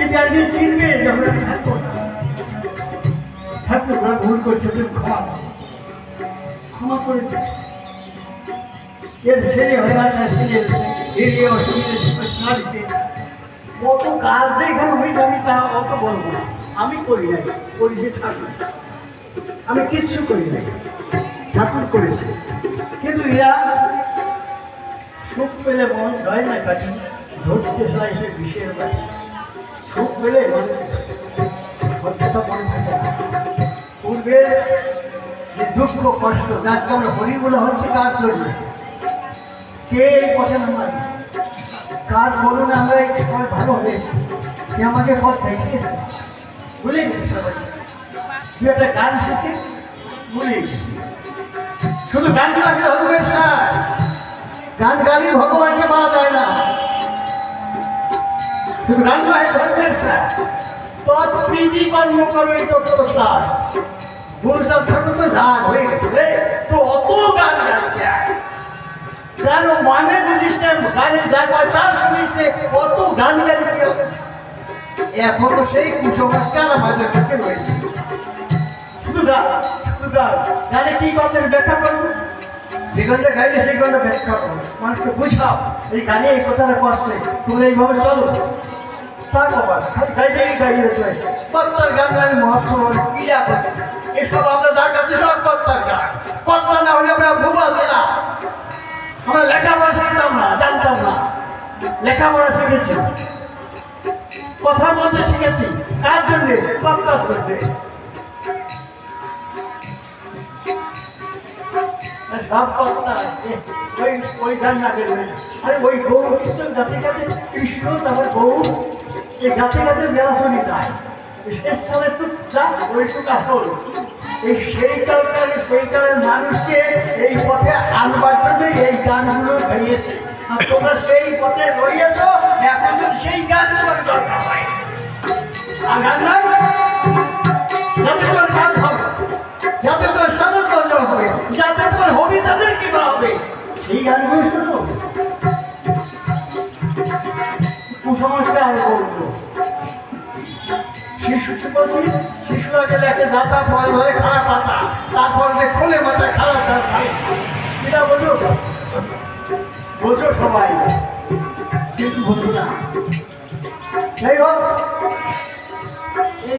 এটা একদিন চিনবে যখন আমি থাকবো না। ঠাকুর ভুল করছে, তুমি ক্ষমা করে দিচ্ছে। এর ছেলে হয়ে তার ছেলে এসেছে, এর এই অসুবিধা সারছে। কত কাজ যে এখানে হয়েছে আমি তা অত বলবো না। আমি করি নাই, করেছে ঠাকুর। আমি কিচ্ছু করি নাই, ঠাকুর করেছে। কিন্তু এরা সুখ পেলে মন হয় না কাছে, ধরতে চায় সে বিষের কাছে। সুখ পেলে কথা মনে থাকে না। পূর্বে যে দুঃখ কষ্ট যাকে আমরা হরি বলে হচ্ছে কার জন্য, কে এই পথে নামাবে, কার বলুন আমরা এই সময় ভালো হয়েছি, কে আমাকে পথ দেখিয়েছে, ভুলে গেছি সবাই। তুই একটা গান শিখে ভুলে গেছি। শুধু গান গাইলে হবে না, গান গালি ভগবানকে পাওয়া যায় না। শুধু গান গাইলে ধরবে না, তৎপ্রীতি কর্ম করো এই তত্ত্ব সার। গুরুসাব ঠাকুর তো রাগ হয়ে গেছে রে, তো অত গান গাইছে কেন? মানে বুঝিস না, গানে যা কয় তার শুনিস, কত গান গাইতে এখনো সেই কুসংস্কার আমাদের মধ্যে রয়েছে। শুধু গান, শুধু গান। গানে কি করছে ব্যাখ্যা করবো, যে গানটা গাইলে সেই গানটা ব্যাখ্যা করবো, মানুষকে বুঝাও এই গানে এই কথাটা করছে, তুমি এইভাবে চলো। তা বাবা খালি গাইলেই গাইলে চলে। কর্তার গান গাইলে মহোৎসব ক্রিয়া করছে, এসব আমরা যার কাছে সব কর্তার গান। কর্তা না হলে আমরা ভুবা ছিলাম, আমরা লেখাপড়া শিখতাম না, জানতাম না। লেখাপড়া শিখেছি, কথা বলতে শিখেছি, কার জন্যে? কর্তার জন্যে। সব কর্তা ওই ওই গান না গেলে, আরে ওই গৌ কীর্তন গাতে গাতে কৃষ্ণ তারপর গৌ, এই গাতে গাতে মেলা শুনি যায়। শেষকালে একটু চাপ ওইটুকু আসল। এই সেই কালের মানুষকে এই পথে আনবার জন্য এই গানগুলো গাইয়েছে। আর তোমরা সেই পথে রয়েছ, এখন যদি সেই গান তোমার দরকার হয়। আর গান নাই, যাতে তোমার গান হবে, যাতে তোমার সাধন অর্জন হবে, যাতে তোমার হবি তাদের কিবা হবে, সেই গানগুলো শুনো। কুসংস্কার বলবো, শিশুরা গেলে একটা যাতা পরে ধরে খারাপ পাতা, তারপরে যে খোলে মাথায় খারাপ এটা বোঝো, বোঝো সবাই, কিন্তু বোঝো না। যাই হোক,